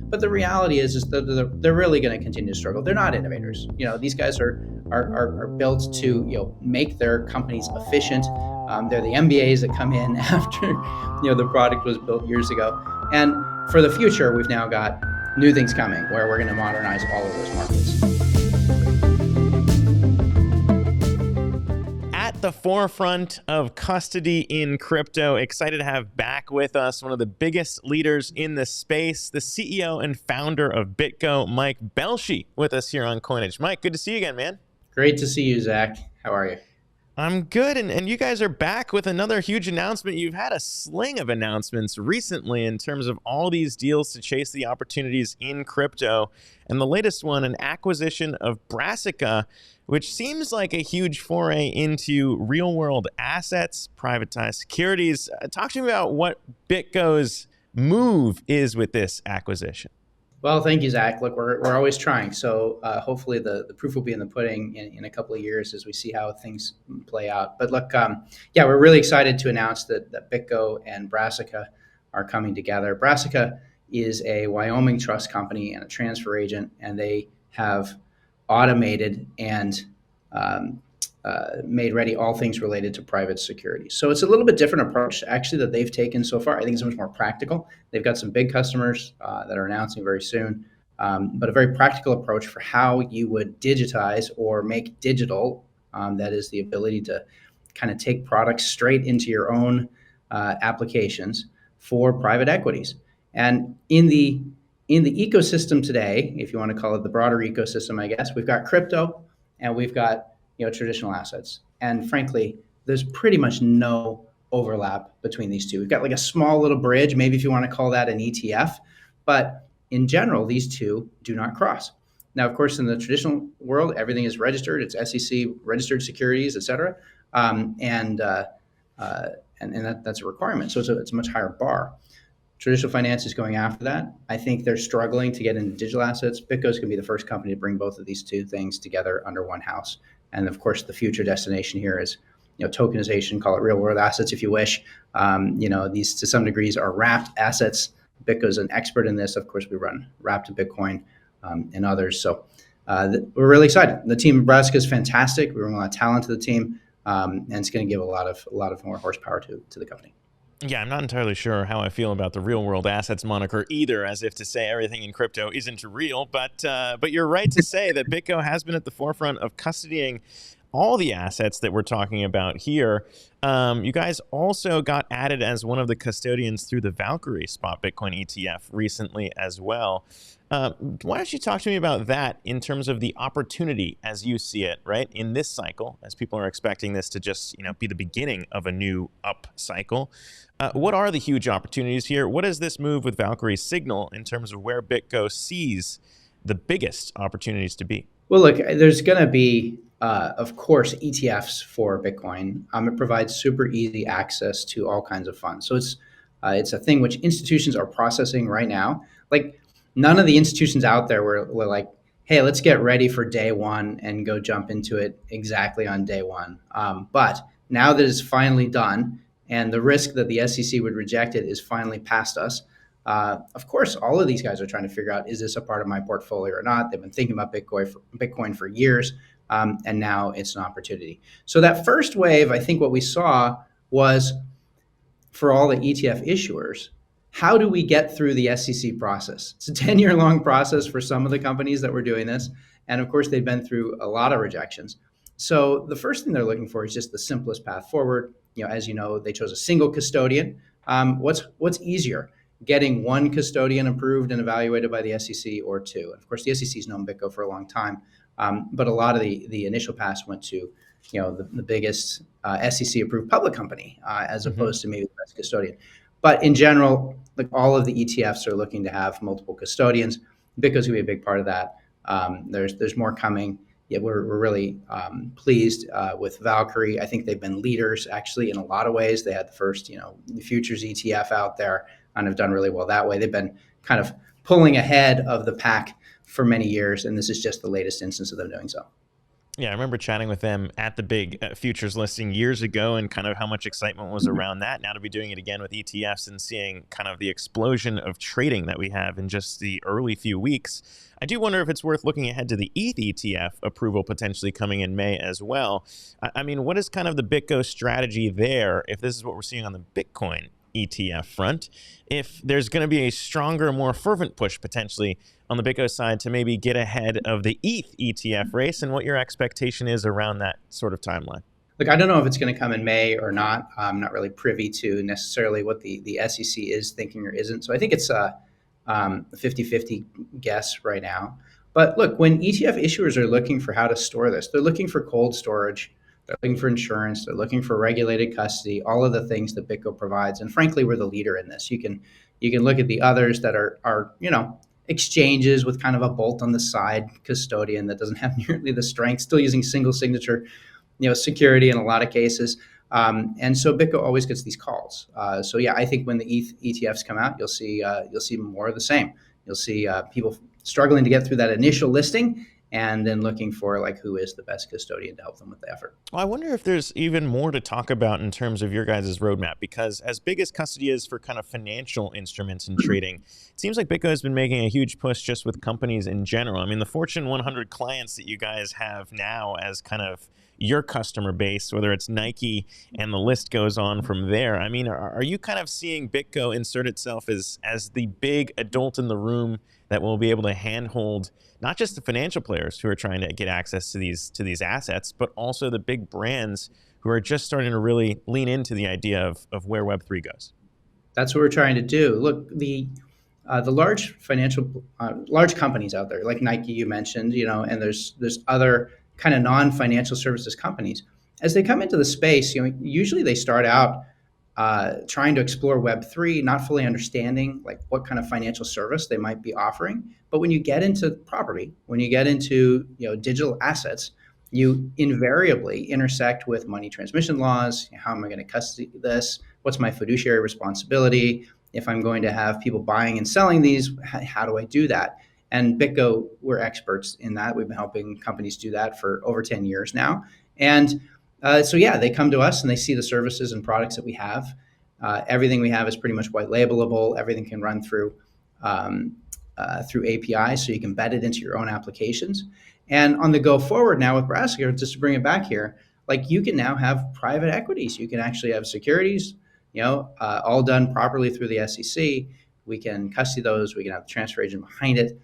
But the reality is that they're really going to continue to struggle. They're not innovators. These guys are built to make their companies efficient. They're the MBAs that come in after the product was built years ago. And for the future, we've now got new things coming where we're going to modernize all of those markets. At the forefront of custody in crypto, excited to have back with us one of the biggest leaders in the space, the CEO and founder of BitGo, Mike Belshe, with us here on Coinage. Mike, good to see you again, man. Great to see you, Zach. How are you? I'm good, and you guys are back with another huge announcement. You've had a sling of announcements recently in terms of all these deals to chase the opportunities in crypto, and the latest one, an acquisition of Brassica, which seems like a huge foray into real-world assets, privatized securities. Talk to me about what BitGo's move is with this acquisition. Well, thank you, Zach. Look, we're always trying. So hopefully the proof will be in the pudding in a couple of years as we see how things play out. But look, yeah, we're really excited to announce that BitGo and Brassica are coming together. Brassica is a Wyoming trust company and a transfer agent, and they have automated and made ready all things related to private securities. So it's a little bit different approach actually that they've taken so far. I think it's much more practical. They've got some big customers that are announcing very soon, but a very practical approach for how you would digitize or make digital. That is the ability to kind of take products straight into your own applications for private equities. And in the ecosystem today, if you want to call it the broader ecosystem, I guess, we've got crypto and we've got traditional assets. And frankly, there's pretty much no overlap between these two. We've got like a small little bridge, maybe if you want to call that an ETF, but in general, these two do not cross. Now, of course, in the traditional world, everything is registered. It's SEC registered securities, et cetera. And that's a requirement. So it's a much higher bar. Traditional finance is going after that. I think they're struggling to get into digital assets. BitGo is going to be the first company to bring both of these two things together under one house. And of course, the future destination here is, tokenization, call it real world assets if you wish. These to some degrees are wrapped assets. BitGo is an expert in this. Of course, we run wrapped Bitcoin and others. So we're really excited. The team in Brassica is fantastic. We bring a lot of talent to the team, and it's going to give a lot of more horsepower to the company. Yeah, I'm not entirely sure how I feel about the real world assets moniker either, as if to say everything in crypto isn't real. But you're right to say that BitGo has been at the forefront of custodying all the assets that we're talking about here. You guys also got added as one of the custodians through the Valkyrie spot Bitcoin ETF recently as well. Why don't you talk to me about that in terms of the opportunity as you see it, right, in this cycle, as people are expecting this to just be the beginning of a new up cycle. What are the huge opportunities here? What does this move with Valkyrie signal in terms of where BitGo sees the biggest opportunities to be? Well, look, there's going to be, of course, ETFs for Bitcoin. It provides super easy access to all kinds of funds. So it's a thing which institutions are processing right now. Like none of the institutions out there were like, hey, let's get ready for day one and go jump into it exactly on day one. But now that it's finally done and the risk that the SEC would reject it is finally past us, of course, all of these guys are trying to figure out, is this a part of my portfolio or not? They've been thinking about Bitcoin for years, and now it's an opportunity. So that first wave, I think what we saw was for all the ETF issuers, how do we get through the SEC process? It's a 10-year-long process for some of the companies that were doing this. And of course, they've been through a lot of rejections. So the first thing they're looking for is just the simplest path forward. As you know, they chose a single custodian. What's easier? Getting one custodian approved and evaluated by the SEC or two. And of course, the SEC's known BitGo for a long time, but a lot of the initial pass went to the biggest SEC-approved public company as opposed to maybe the best custodian. But in general, like all of the ETFs are looking to have multiple custodians. BitGo's going to be a big part of that. There's more coming. Yeah, we're really pleased with Valkyrie. I think they've been leaders actually in a lot of ways. They had the first the futures ETF out there and have done really well that way. They've been kind of pulling ahead of the pack for many years, and this is just the latest instance of them doing so. Yeah, I remember chatting with them at the big futures listing years ago and kind of how much excitement was around that. Now to be doing it again with ETFs and seeing kind of the explosion of trading that we have in just the early few weeks, I do wonder if it's worth looking ahead to the ETH ETF approval potentially coming in May as well. I mean, what is kind of the BitGo strategy there if this is what we're seeing on the Bitcoin ETF front? If there's going to be a stronger, more fervent push potentially on the BitGo side to maybe get ahead of the ETH ETF race, and what your expectation is around that sort of timeline? Look, I don't know if it's going to come in May or not. I'm not really privy to necessarily what the SEC is thinking or isn't. So I think it's a 50-50 guess right now. But look, when ETF issuers are looking for how to store this, they're looking for cold storage, they're looking for insurance, they're looking for regulated custody, all of the things that BitGo provides. And frankly, we're the leader in this. You can look at the others that are exchanges with kind of a bolt on the side, Custodian, that doesn't have nearly the strength, still using single signature security in a lot of cases. And so BitGo always gets these calls. So yeah, I think when the ETH ETFs come out, you'll see more of the same. You'll see people struggling to get through that initial listing, and then looking for like who is the best custodian to help them with the effort. Well, I wonder if there's even more to talk about in terms of your guys' roadmap, because as big as custody is for kind of financial instruments and trading, it seems like BitGo has been making a huge push just with companies in general. I mean, the Fortune 100 clients that you guys have now as kind of your customer base, whether it's Nike and the list goes on from there. I mean, are you kind of seeing BitGo insert itself as the big adult in the room that will be able to handhold not just the financial players who are trying to get access to these assets, but also the big brands who are just starting to really lean into the idea of where Web3 goes? That's what we're trying to do. Look, the large companies out there, like Nike, you mentioned, and there's other kind of non-financial services companies. As they come into the space, usually they start out trying to explore Web3, not fully understanding like what kind of financial service they might be offering. But when you get into property, when you get into digital assets, you invariably intersect with money transmission laws. How am I going to custody this? What's my fiduciary responsibility? If I'm going to have people buying and selling these, how do I do that? And BitGo, we're experts in that. We've been helping companies do that for over 10 years now. And so yeah, they come to us and they see the services and products that we have. Everything we have is pretty much white labelable. Everything can run through APIs, so you can embed it into your own applications. And on the go forward now with Brassica, just to bring it back here, like you can now have private equities. You can actually have securities, all done properly through the SEC. We can custody those. We can have the transfer agent behind it.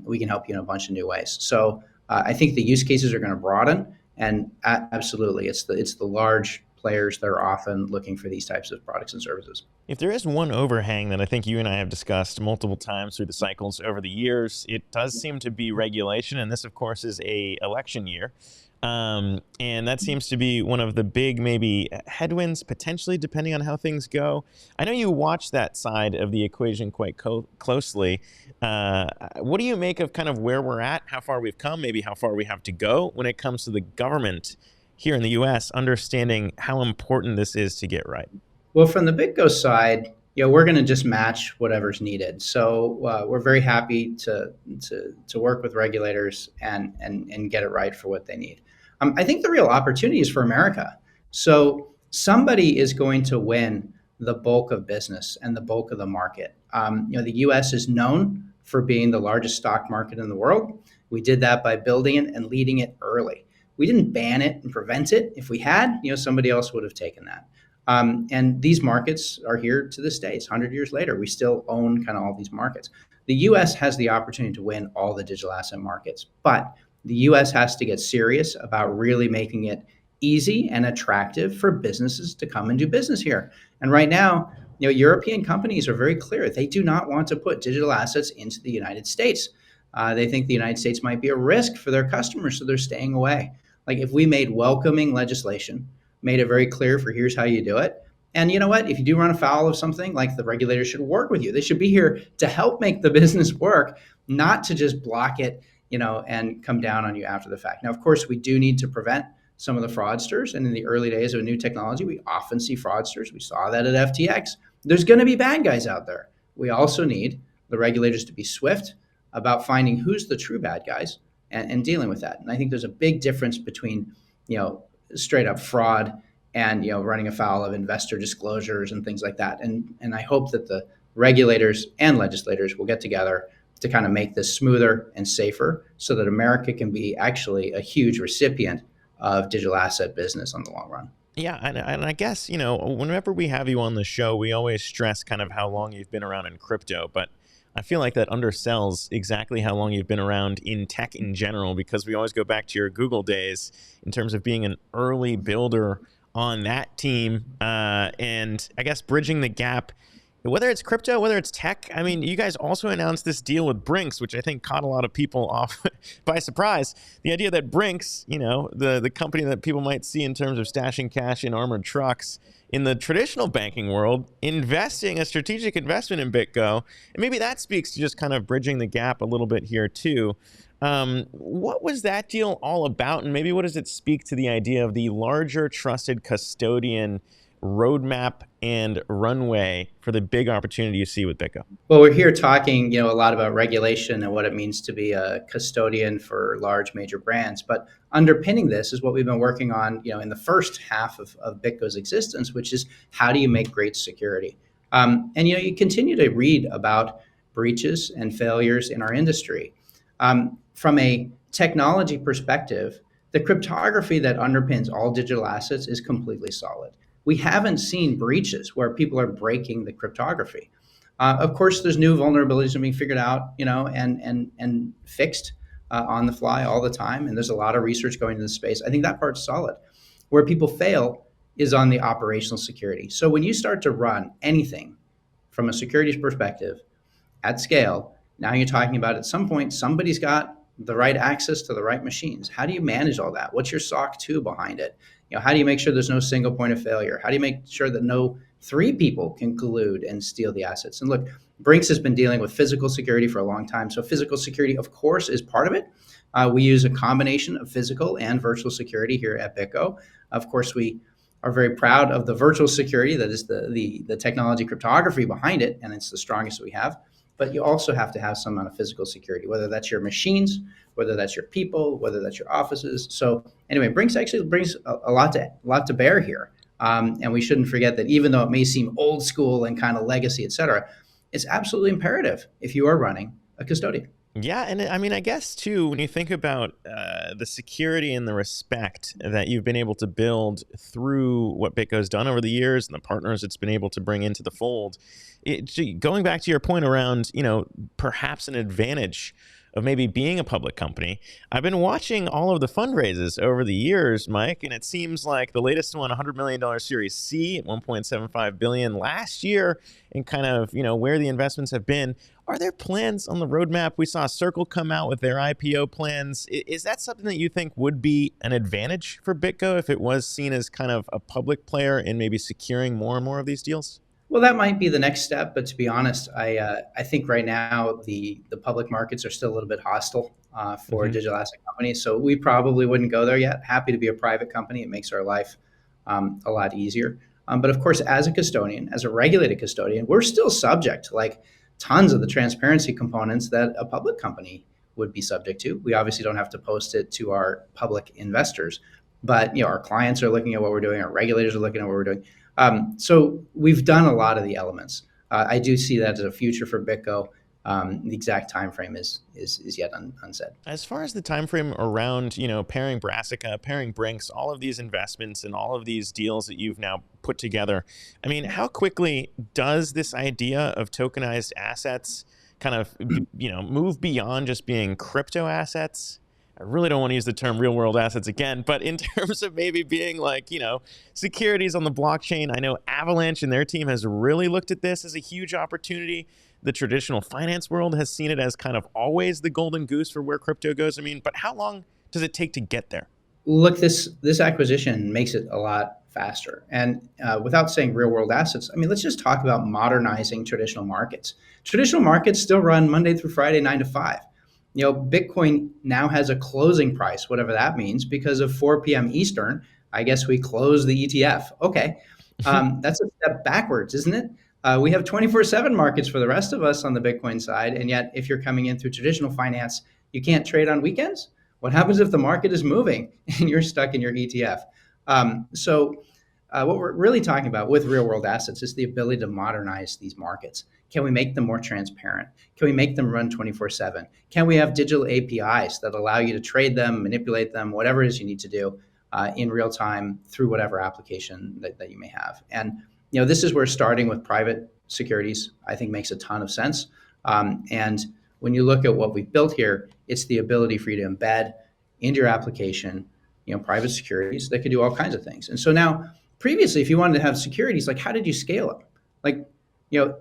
We can help you in a bunch of new ways. So I think the use cases are going to broaden, and absolutely, it's the large players that are often looking for these types of products and services. If there is one overhang that I think you and I have discussed multiple times through the cycles over the years, it does seem to be regulation, and this, of course, is a election year. And that seems to be one of the big maybe headwinds, potentially, depending on how things go. I know you watch that side of the equation quite closely. What do you make of kind of where we're at, how far we've come, maybe how far we have to go when it comes to the government here in the U.S., understanding how important this is to get right? Well, from the BitGo side, we're going to just match whatever's needed. So we're very happy to work with regulators and get it right for what they need. I think the real opportunity is for America. So somebody is going to win the bulk of business and the bulk of the market. The U.S. is known for being the largest stock market in the world. We did that by building it and leading it early. We didn't ban it and prevent it. If we had, somebody else would have taken that. And these markets are here to this day. It's 100 years later. We still own kind of all these markets. The U.S. has the opportunity to win all the digital asset markets, but the U.S. has to get serious about really making it easy and attractive for businesses to come and do business here. And right now, European companies are very clear. They do not want to put digital assets into the United States. They think the United States might be a risk for their customers, so they're staying away. Like if we made welcoming legislation, made it very clear for here's how you do it. And you know what? If you do run afoul of something, like the regulators should work with you. They should be here to help make the business work, not to just block it, and come down on you after the fact. Now, of course, we do need to prevent some of the fraudsters. And in the early days of a new technology, we often see fraudsters. We saw that at FTX. There's going to be bad guys out there. We also need the regulators to be swift about finding who's the true bad guys and dealing with that. And I think there's a big difference between, straight up fraud and, running afoul of investor disclosures and things like that. And I hope that the regulators and legislators will get together to kind of make this smoother and safer so that America can be actually a huge recipient of digital asset business on the long run. Yeah, and I guess, whenever we have you on the show, we always stress kind of how long you've been around in crypto, but I feel like that undersells exactly how long you've been around in tech in general, because we always go back to your Google days in terms of being an early builder on that team, and I guess bridging the gap. Whether it's crypto, whether it's tech, I mean, you guys also announced this deal with Brinks, which I think caught a lot of people off by surprise. The idea that Brinks, the company that people might see in terms of stashing cash in armored trucks in the traditional banking world, investing a strategic investment in BitGo. And maybe that speaks to just kind of bridging the gap a little bit here too. What was that deal all about? And maybe what does it speak to the idea of the larger trusted custodian roadmap and runway for the big opportunity you see with BitGo? Well, we're here talking, a lot about regulation and what it means to be a custodian for large major brands. But underpinning this is what we've been working on, in the first half of BitGo's existence, which is how do you make great security? And you continue to read about breaches and failures in our industry. From a technology perspective, the cryptography that underpins all digital assets is completely solid. We haven't seen breaches where people are breaking the cryptography. Of course, there's new vulnerabilities being figured out, and fixed on the fly all the time. And there's a lot of research going into the space. I think that part's solid. Where people fail is on the operational security. So when you start to run anything from a securities perspective at scale, now you're talking about at some point somebody's got the right access to the right machines. How do you manage all that? What's your SOC 2 behind it? How do you make sure there's no single point of failure? How do you make sure that no three people can collude and steal the assets? And look, Brinks has been dealing with physical security for a long time. So physical security, of course, is part of it. We use a combination of physical and virtual security here at BitGo. Of course, we are very proud of the virtual security that is the technology cryptography behind it, and it's the strongest we have. But you also have to have some amount of physical security, whether that's your machines, whether that's your people, whether that's your offices. So anyway, Brinks actually brings a lot to bear here. And we shouldn't forget that even though it may seem old school and kind of legacy, et cetera, it's absolutely imperative if you are running a custodian. Yeah, and I mean, I guess too, when you think about the security and the respect that you've been able to build through what BitGo's done over the years and the partners it's been able to bring into the fold, going back to your point around, perhaps an advantage of maybe being a public company. I've been watching all of the fundraisers over the years, Mike, and it seems like the latest one, $100 million Series C at $1.75 billion last year, and kind of, where the investments have been. Are there plans on the roadmap? We saw Circle come out with their IPO plans. Is that something that you think would be an advantage for BitGo if it was seen as kind of a public player in maybe securing more and more of these deals? Well, that might be the next step, but to be honest, I think right now the public markets are still a little bit hostile for digital asset companies, so we probably wouldn't go there yet. Happy to be a private company; it makes our life a lot easier. But of course, as a custodian, as a regulated custodian, we're still subject to like tons of the transparency components that a public company would be subject to. We obviously don't have to post it to our public investors, but our clients are looking at what we're doing, our regulators are looking at what we're doing. So we've done a lot of the elements. I do see that as a future for BitGo. The exact time frame is yet unsaid. As far as the time frame around, pairing Brassica, pairing Brinks, all of these investments and all of these deals that you've now put together, I mean, how quickly does this idea of tokenized assets kind of, move beyond just being crypto assets? I really don't want to use the term real world assets again, but in terms of maybe being like, securities on the blockchain, I know Avalanche and their team has really looked at this as a huge opportunity. The traditional finance world has seen it as kind of always the golden goose for where crypto goes. I mean, but how long does it take to get there? Look, this acquisition makes it a lot faster. And without saying real world assets, I mean, let's just talk about modernizing traditional markets. Traditional markets still run Monday through Friday, 9 to 5. Bitcoin now has a closing price, whatever that means, because of 4 p.m. Eastern. I guess we close the ETF. Okay. That's a step backwards, isn't it? We have 24/7 markets for the rest of us on the Bitcoin side. And yet, if you're coming in through traditional finance, you can't trade on weekends. What happens if the market is moving and you're stuck in your ETF? What we're really talking about with real world assets is the ability to modernize these markets. Can we make them more transparent? Can we make them run 24/7? Can we have digital APIs that allow you to trade them, manipulate them, whatever it is you need to do in real time through whatever application that you may have? And this is where starting with private securities, I think, makes a ton of sense. And when you look at what we've built here, it's the ability for you to embed into your application, private securities that could do all kinds of things. And so now, previously, if you wanted to have securities, like how did you scale them? Like,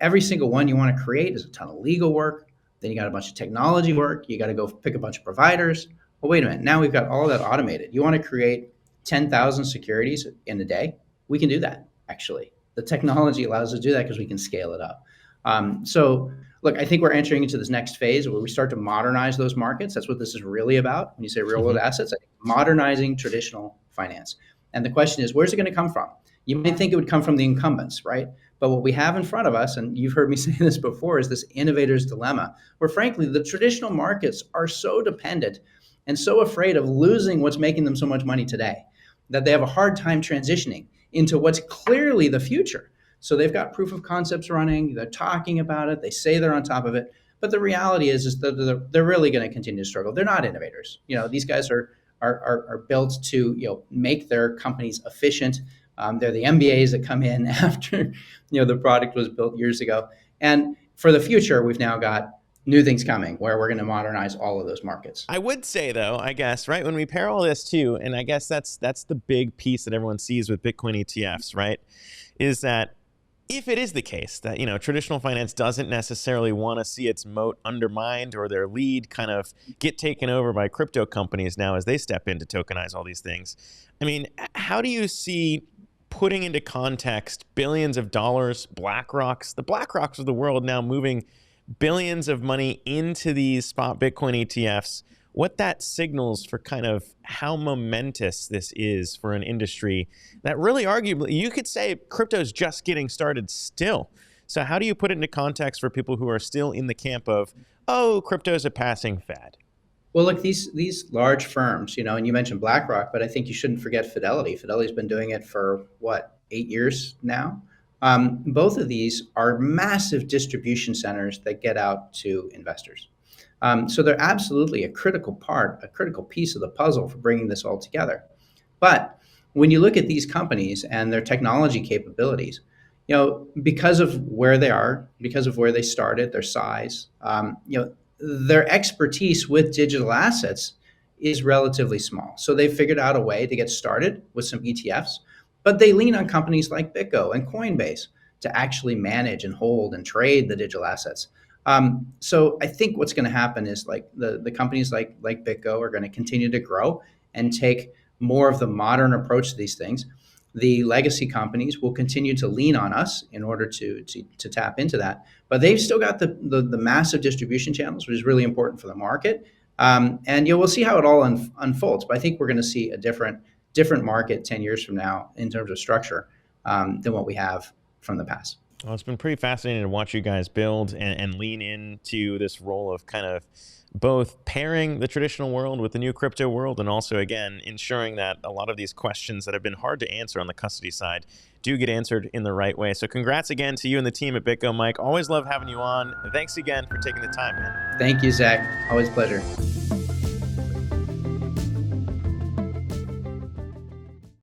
every single one you want to create is a ton of legal work. Then you got a bunch of technology work. You got to go pick a bunch of providers. Well, wait a minute. Now we've got all that automated. You want to create 10,000 securities in a day? We can do that, actually. The technology allows us to do that because we can scale it up. Look, I think we're entering into this next phase where we start to modernize those markets. That's what this is really about. When you say real world assets, modernizing traditional finance. And the question is, where's it going to come from? You might think it would come from the incumbents, right? But what we have in front of us, and you've heard me say this before, is this innovator's dilemma, where frankly, the traditional markets are so dependent and so afraid of losing what's making them so much money today that they have a hard time transitioning into what's clearly the future. So they've got proof of concepts running, they're talking about it, they say they're on top of it, but the reality is that they're really going to continue to struggle. They're not innovators. These guys are built to make their companies efficient. They're the MBAs that come in after the product was built years ago. And for the future, we've now got new things coming where we're going to modernize all of those markets. I would say, though, I guess, right, when we pair all this too, and I guess that's the big piece that everyone sees with Bitcoin ETFs, right, is that if it is the case that, traditional finance doesn't necessarily want to see its moat undermined or their lead kind of get taken over by crypto companies now as they step in to tokenize all these things, I mean, how do you see putting into context billions of dollars, the BlackRocks of the world now moving billions of money into these spot Bitcoin ETFs, what that signals for kind of how momentous this is for an industry that really arguably, you could say crypto is just getting started still. So how do you put it into context for people who are still in the camp of, oh, crypto is a passing fad? Well, look, these large firms, and you mentioned BlackRock, but I think you shouldn't forget Fidelity. Fidelity's been doing it for, 8 years now? Both of these are massive distribution centers that get out to investors. So they're absolutely a critical piece of the puzzle for bringing this all together. But when you look at these companies and their technology capabilities, because of where they are, because of where they started, their size, their expertise with digital assets is relatively small. So they figured out a way to get started with some ETFs, but they lean on companies like BitGo and Coinbase to actually manage and hold and trade the digital assets. So I think what's going to happen is like the companies like BitGo are going to continue to grow and take more of the modern approach to these things. The legacy companies will continue to lean on us in order to tap into that, but they've still got the massive distribution channels, which is really important for the market. And we'll see how it all unfolds. But I think we're going to see a different market 10 years from now in terms of structure than what we have from the past. Well, it's been pretty fascinating to watch you guys build and lean into this role of kind of both pairing the traditional world with the new crypto world and also, again, ensuring that a lot of these questions that have been hard to answer on the custody side do get answered in the right way. So congrats again to you and the team at BitGo, Mike. Always love having you on. Thanks again for taking the time, man. Thank you, Zach. Always a pleasure.